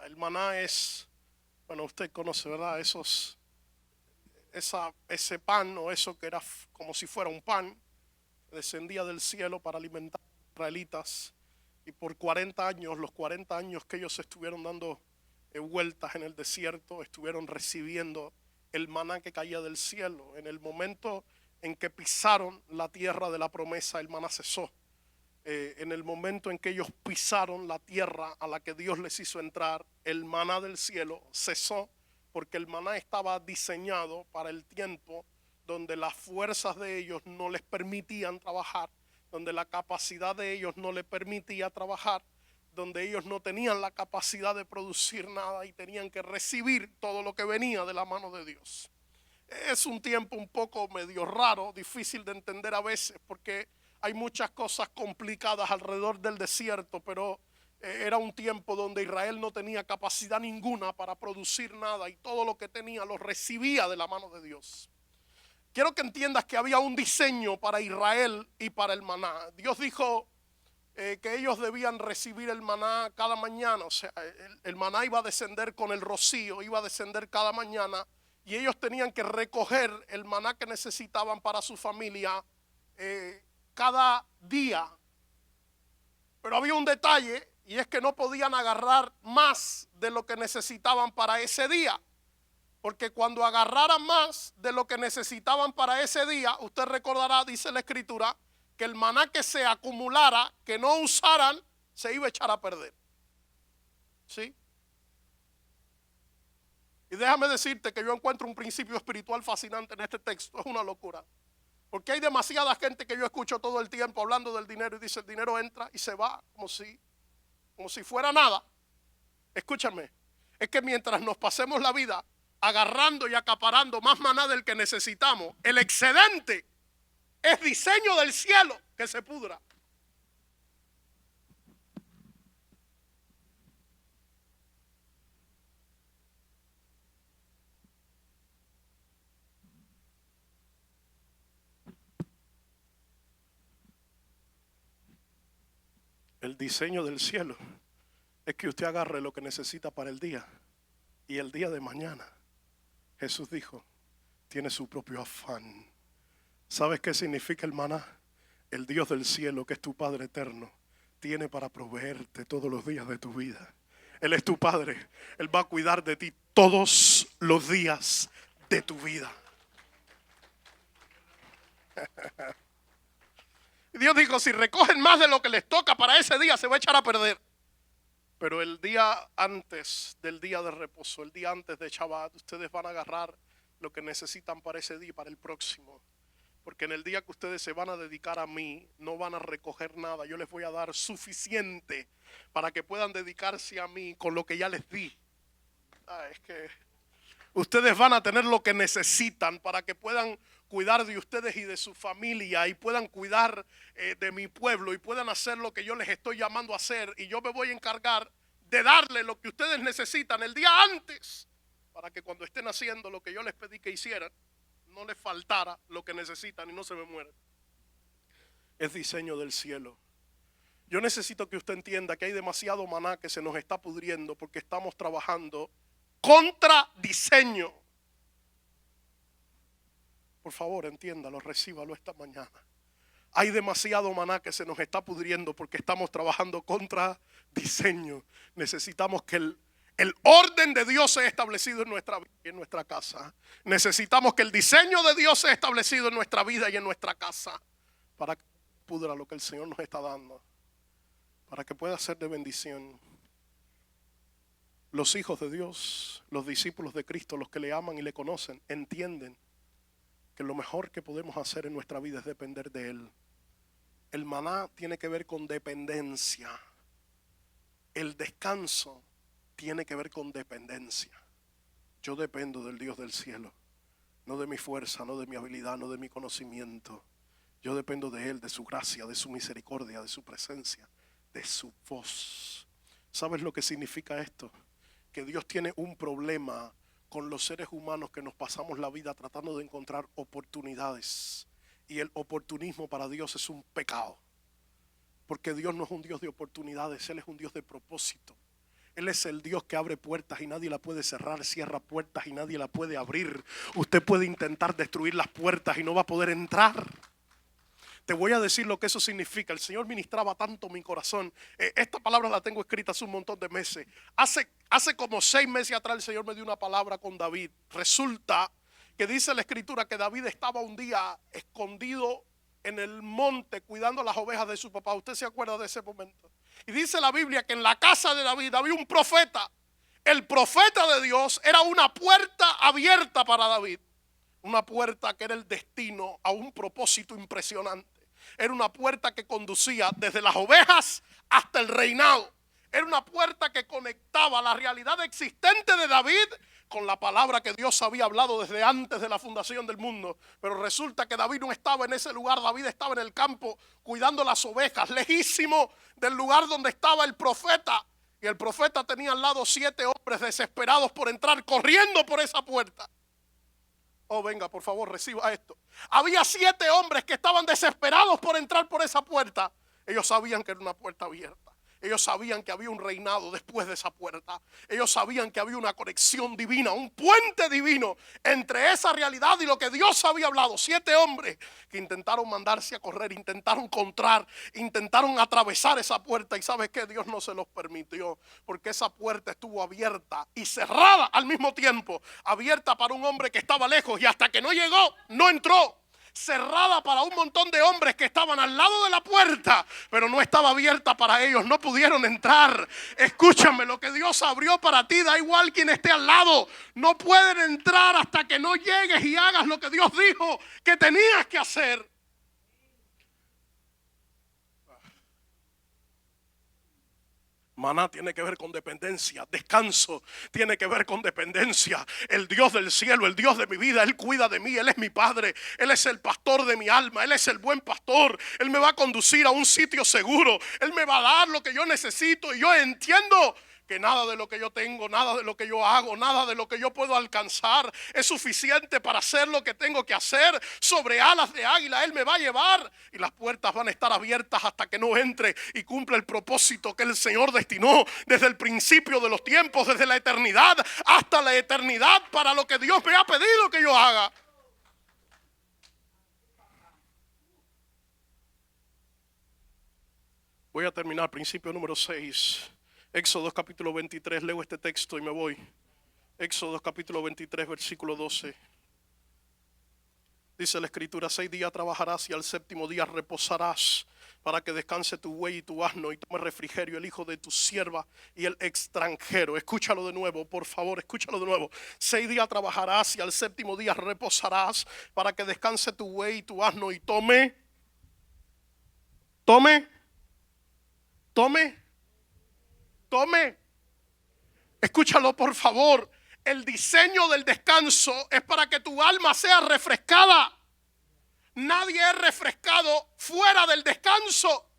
El maná es, bueno, usted conoce, ¿verdad? Ese pan o eso que era como si fuera un pan, descendía del cielo para alimentar a los israelitas. Y por 40 años, los 40 años que ellos estuvieron dando vueltas en el desierto, estuvieron recibiendo el maná que caía del cielo. En el momento en que pisaron la tierra de la promesa, el maná cesó. En el momento en que ellos pisaron la tierra a la que Dios les hizo entrar, el maná del cielo cesó, porque el maná estaba diseñado para el tiempo donde las fuerzas de ellos no les permitían trabajar, donde la capacidad de ellos no les permitía trabajar, donde ellos no tenían la capacidad de producir nada y tenían que recibir todo lo que venía de la mano de Dios. Es un tiempo un poco medio raro, difícil de entender a veces, porque hay muchas cosas complicadas alrededor del desierto, pero era un tiempo donde Israel no tenía capacidad ninguna para producir nada y todo lo que tenía lo recibía de la mano de Dios. Quiero que entiendas que había un diseño para Israel y para el maná. Dios dijo que ellos debían recibir el maná cada mañana, o sea, el maná iba a descender con el rocío, iba a descender cada mañana y ellos tenían que recoger el maná que necesitaban para su familia cada día. Pero había un detalle y es que no podían agarrar más de lo que necesitaban para ese día, porque cuando agarraran más de lo que necesitaban para ese día, usted recordará, dice la escritura, que el maná que se acumulara, que no usaran, se iba a echar a perder. ¿Sí? Y déjame decirte que yo encuentro un principio espiritual fascinante en este texto, es una locura. Porque hay demasiada gente que yo escucho todo el tiempo hablando del dinero y dice el dinero entra y se va como si fuera nada. Escúchame, es que mientras nos pasemos la vida agarrando y acaparando más maná del que necesitamos, el excedente es diseño del cielo que se pudra. El diseño del cielo es que usted agarre lo que necesita para el día y el día de mañana. Jesús dijo, tiene su propio afán. ¿Sabes qué significa el maná? El Dios del cielo, que es tu Padre eterno, tiene para proveerte todos los días de tu vida. Él es tu Padre. Él va a cuidar de ti todos los días de tu vida. Dios dijo, si recogen más de lo que les toca para ese día, se va a echar a perder. Pero el día antes del día de reposo, el día antes de Shabbat, ustedes van a agarrar lo que necesitan para ese día y para el próximo. Porque en el día que ustedes se van a dedicar a mí, no van a recoger nada. Yo les voy a dar suficiente para que puedan dedicarse a mí con lo que ya les di. Es que ustedes van a tener lo que necesitan para que puedan cuidar de ustedes y de su familia y puedan cuidar de mi pueblo y puedan hacer lo que yo les estoy llamando a hacer. Y yo me voy a encargar de darles lo que ustedes necesitan el día antes para que cuando estén haciendo lo que yo les pedí que hicieran, no les faltara lo que necesitan y no se me mueran. Es diseño del cielo. Yo necesito que usted entienda que hay demasiado maná que se nos está pudriendo porque estamos trabajando contra diseño. Por favor, entiéndalo, recíbalo esta mañana. Hay demasiado maná que se nos está pudriendo porque estamos trabajando contra diseño. Necesitamos que el orden de Dios sea establecido en nuestra vida y en nuestra casa. Necesitamos que el diseño de Dios sea establecido en nuestra vida y en nuestra casa para que pudra lo que el Señor nos está dando, para que pueda ser de bendición. Los hijos de Dios, los discípulos de Cristo, los que le aman y le conocen, entienden que lo mejor que podemos hacer en nuestra vida es depender de Él. El maná tiene que ver con dependencia. El descanso tiene que ver con dependencia. Yo dependo del Dios del cielo, no de mi fuerza, no de mi habilidad, no de mi conocimiento. Yo dependo de Él, de su gracia, de su misericordia, de su presencia, de su voz. ¿Sabes lo que significa esto? Que Dios tiene un problema con los seres humanos que nos pasamos la vida tratando de encontrar oportunidades. Y el oportunismo para Dios es un pecado. Porque Dios no es un Dios de oportunidades, Él es un Dios de propósito. Él es el Dios que abre puertas y nadie la puede cerrar, cierra puertas y nadie la puede abrir. Usted puede intentar destruir las puertas y no va a poder entrar. Te voy a decir lo que eso significa. El Señor ministraba tanto mi corazón. Esta palabra la tengo escrita hace un montón de meses. Hace como 6 meses atrás el Señor me dio una palabra con David. Resulta que dice la Escritura que David estaba un día escondido en el monte cuidando las ovejas de su papá. ¿Usted se acuerda de ese momento? Y dice la Biblia que en la casa de David había un profeta. El profeta de Dios era una puerta abierta para David. Una puerta que era el destino a un propósito impresionante. Era una puerta que conducía desde las ovejas hasta el reinado. Era una puerta que conectaba la realidad existente de David con la palabra que Dios había hablado desde antes de la fundación del mundo. Pero resulta que David no estaba en ese lugar. David estaba en el campo cuidando las ovejas, lejísimo del lugar donde estaba el profeta. Y el profeta tenía al lado 7 hombres desesperados por entrar, corriendo por esa puerta. Oh, venga, por favor, reciba esto. Había 7 hombres que estaban desesperados por entrar por esa puerta. Ellos sabían que era una puerta abierta. Ellos sabían que había un reinado después de esa puerta. Ellos sabían que había una conexión divina, un puente divino entre esa realidad y lo que Dios había hablado. 7 hombres que intentaron mandarse a correr, intentaron intentaron atravesar esa puerta. Y ¿sabes qué? Dios no se los permitió, porque esa puerta estuvo abierta y cerrada al mismo tiempo. Abierta para un hombre que estaba lejos y hasta que no llegó, no entró. Cerrada para un montón de hombres que estaban al lado de la puerta, pero no estaba abierta para ellos, no pudieron entrar. Escúchame, lo que Dios abrió para ti, da igual quien esté al lado, no pueden entrar hasta que no llegues y hagas lo que Dios dijo que tenías que hacer. Maná tiene que ver con dependencia. Descanso tiene que ver con dependencia. El Dios del cielo, el Dios de mi vida, Él cuida de mí. Él es mi Padre. Él es el pastor de mi alma. Él es el buen pastor. Él me va a conducir a un sitio seguro. Él me va a dar lo que yo necesito. Y yo entiendo que nada de lo que yo tengo, nada de lo que yo hago, nada de lo que yo puedo alcanzar es suficiente para hacer lo que tengo que hacer. Sobre alas de águila Él me va a llevar y las puertas van a estar abiertas hasta que no entre y cumpla el propósito que el Señor destinó desde el principio de los tiempos, desde la eternidad hasta la eternidad, para lo que Dios me ha pedido que yo haga. Voy a terminar, principio número 6. Éxodo capítulo 23, leo este texto y me voy. Éxodo capítulo 23, versículo 12. Dice la Escritura, 6 días trabajarás y al séptimo día reposarás, para que descanse tu buey y tu asno y tome refrigerio el hijo de tu sierva y el extranjero. Escúchalo de nuevo, por favor, escúchalo de nuevo. 6 días trabajarás y al séptimo día reposarás, para que descanse tu buey y tu asno y tome. Escúchalo, por favor. El diseño del descanso es para que tu alma sea refrescada. Nadie es refrescado fuera del descanso.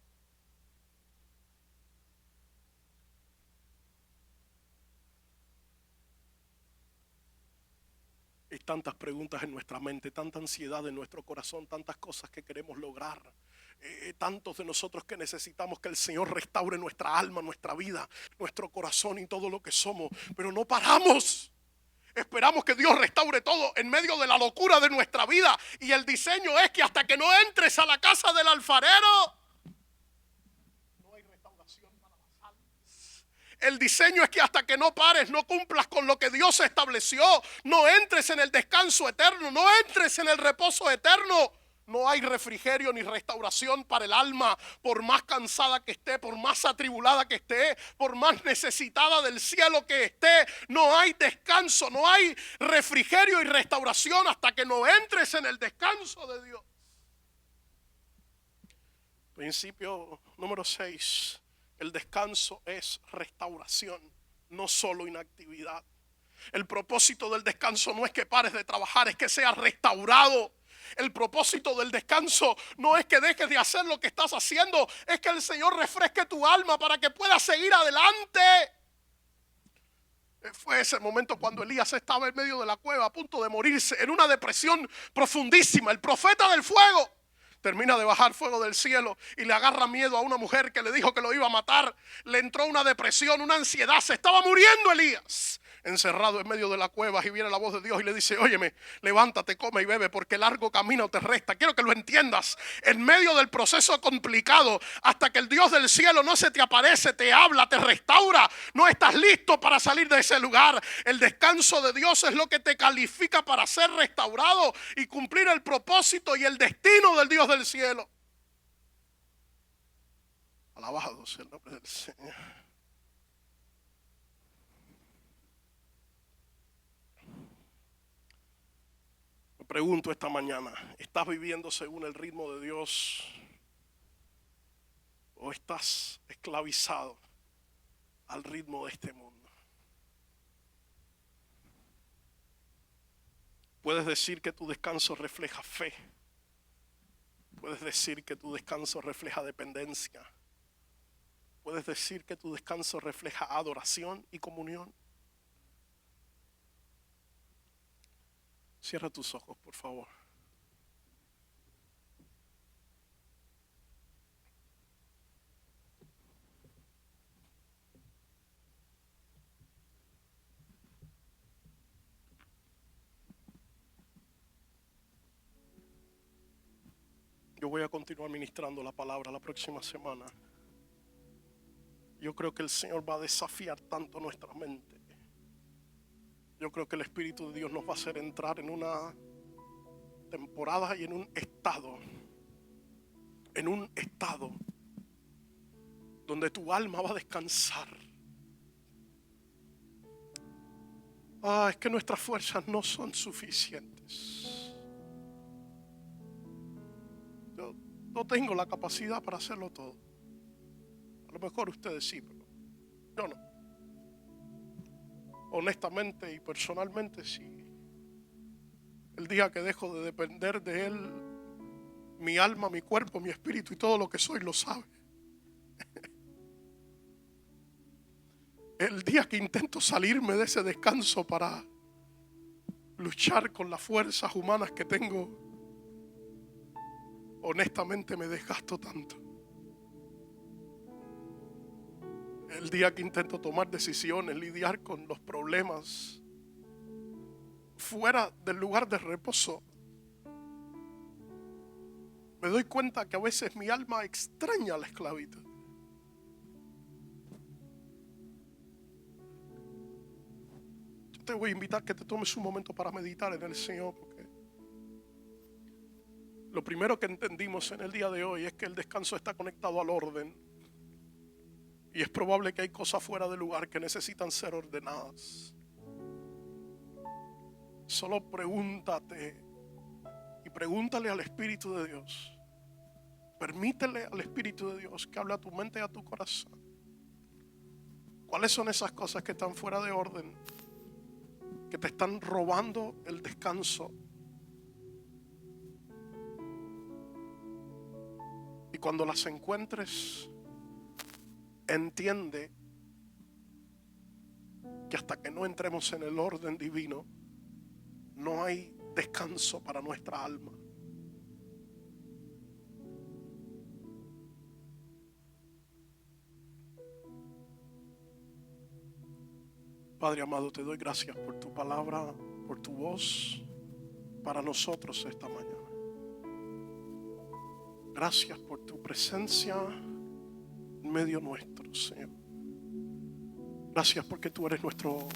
Hay tantas preguntas en nuestra mente, tanta ansiedad en nuestro corazón, tantas cosas que queremos lograr. Tantos de nosotros que necesitamos que el Señor restaure nuestra alma, nuestra vida, nuestro corazón y todo lo que somos. Pero no paramos. Esperamos que Dios restaure todo en medio de la locura de nuestra vida. Y el diseño es que hasta que no entres a la casa del alfarero, no hay restauración para las almas. El diseño es que hasta que no pares, no cumplas con lo que Dios estableció, no entres en el descanso eterno, no entres en el reposo eterno. No hay refrigerio ni restauración para el alma, por más cansada que esté, por más atribulada que esté, por más necesitada del cielo que esté. No hay descanso, no hay refrigerio y restauración hasta que no entres en el descanso de Dios. Principio número 6. El descanso es restauración, no solo inactividad. El propósito del descanso no es que pares de trabajar, es que seas restaurado. El propósito del descanso no es que dejes de hacer lo que estás haciendo, es que el Señor refresque tu alma para que puedas seguir adelante. Fue ese momento cuando Elías estaba en medio de la cueva a punto de morirse, en una depresión profundísima. El profeta del fuego termina de bajar fuego del cielo y le agarra miedo a una mujer que le dijo que lo iba a matar. Le entró una depresión, una ansiedad, se estaba muriendo Elías, encerrado en medio de la cueva, y viene la voz de Dios y le dice: óyeme, levántate, come y bebe, porque largo camino te resta. Quiero que lo entiendas. En medio del proceso complicado, hasta que el Dios del cielo no se te aparece, te habla, te restaura, no estás listo para salir de ese lugar. El descanso de Dios es lo que te califica para ser restaurado y cumplir el propósito y el destino del Dios del cielo. Alabado sea el nombre del Señor. Pregunto esta mañana: ¿estás viviendo según el ritmo de Dios o estás esclavizado al ritmo de este mundo? Puedes decir que tu descanso refleja fe. Puedes decir que tu descanso refleja dependencia. Puedes decir que tu descanso refleja adoración y comunión. Cierra tus ojos, por favor. Yo voy a continuar ministrando la palabra la próxima semana. Yo creo que el Señor va a desafiar tanto nuestra mente. Yo creo que el Espíritu de Dios nos va a hacer entrar en una temporada y en un estado donde tu alma va a descansar. Es que nuestras fuerzas no son suficientes. Yo no tengo la capacidad para hacerlo todo. A lo mejor ustedes sí, pero yo no. Honestamente y personalmente, sí. El día que dejo de depender de Él, mi alma, mi cuerpo, mi espíritu y todo lo que soy lo sabe. El día que intento salirme de ese descanso para luchar con las fuerzas humanas que tengo, honestamente me desgasto tanto. El día que intento tomar decisiones, lidiar con los problemas fuera del lugar de reposo, me doy cuenta que a veces mi alma extraña la esclavitud. Yo te voy a invitar que te tomes un momento para meditar en el Señor, porque Lo primero que entendimos en el día de hoy es que el descanso está conectado al orden. Y es probable que hay cosas fuera de lugar que necesitan ser ordenadas. Solo pregúntate y pregúntale al Espíritu de Dios. Permítele al Espíritu de Dios que hable a tu mente y a tu corazón. ¿Cuáles son esas cosas que están fuera de orden? Que te están robando el descanso. Y cuando las encuentres, entiende que hasta que no entremos en el orden divino, no hay descanso para nuestra alma. Padre amado, te doy gracias por tu palabra, por tu voz para nosotros esta mañana. Gracias por tu presencia en medio nuestro, Señor. Gracias porque tú eres nuestro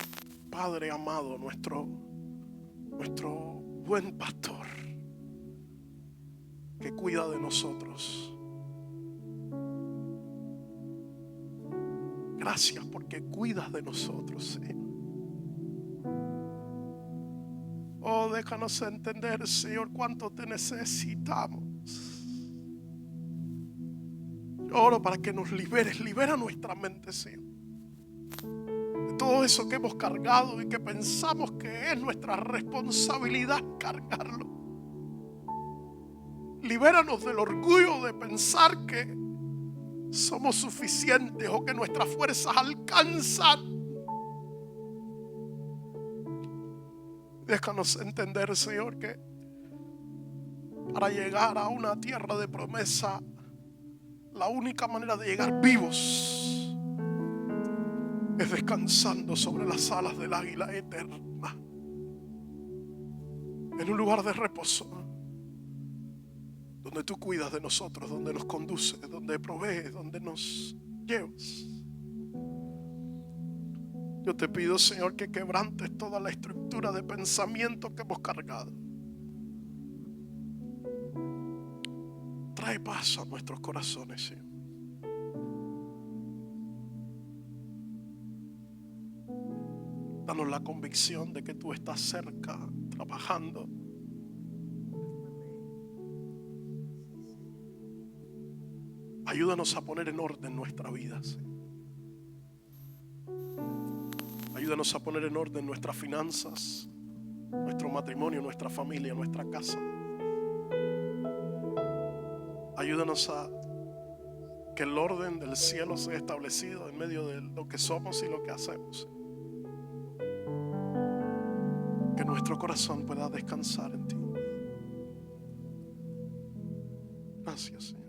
Padre amado, nuestro buen pastor que cuida de nosotros. Gracias porque cuidas de nosotros, Señor. Oh, déjanos entender, Señor, cuánto te necesitamos. Yo oro para que nos liberes, libera nuestra mente, Señor, de todo eso que hemos cargado y que pensamos que es nuestra responsabilidad cargarlo. Libéranos del orgullo de pensar que somos suficientes o que nuestras fuerzas alcanzan. Déjanos entender, Señor, que para llegar a una tierra de promesa, la única manera de llegar vivos es descansando sobre las alas del águila eterna, en un lugar de reposo, donde tú cuidas de nosotros, donde nos conduces, donde provees, donde nos llevas. Yo te pido, Señor, que quebrantes toda la estructura de pensamiento que hemos cargado. Trae paz a nuestros corazones, Señor. Danos la convicción de que tú estás cerca, trabajando. Ayúdanos a poner en orden nuestra vida, Señor. Ayúdanos a poner en orden nuestras finanzas, nuestro matrimonio, nuestra familia, nuestra casa. Ayúdanos a que el orden del cielo sea establecido en medio de lo que somos y lo que hacemos. Que nuestro corazón pueda descansar en ti. Gracias, Señor.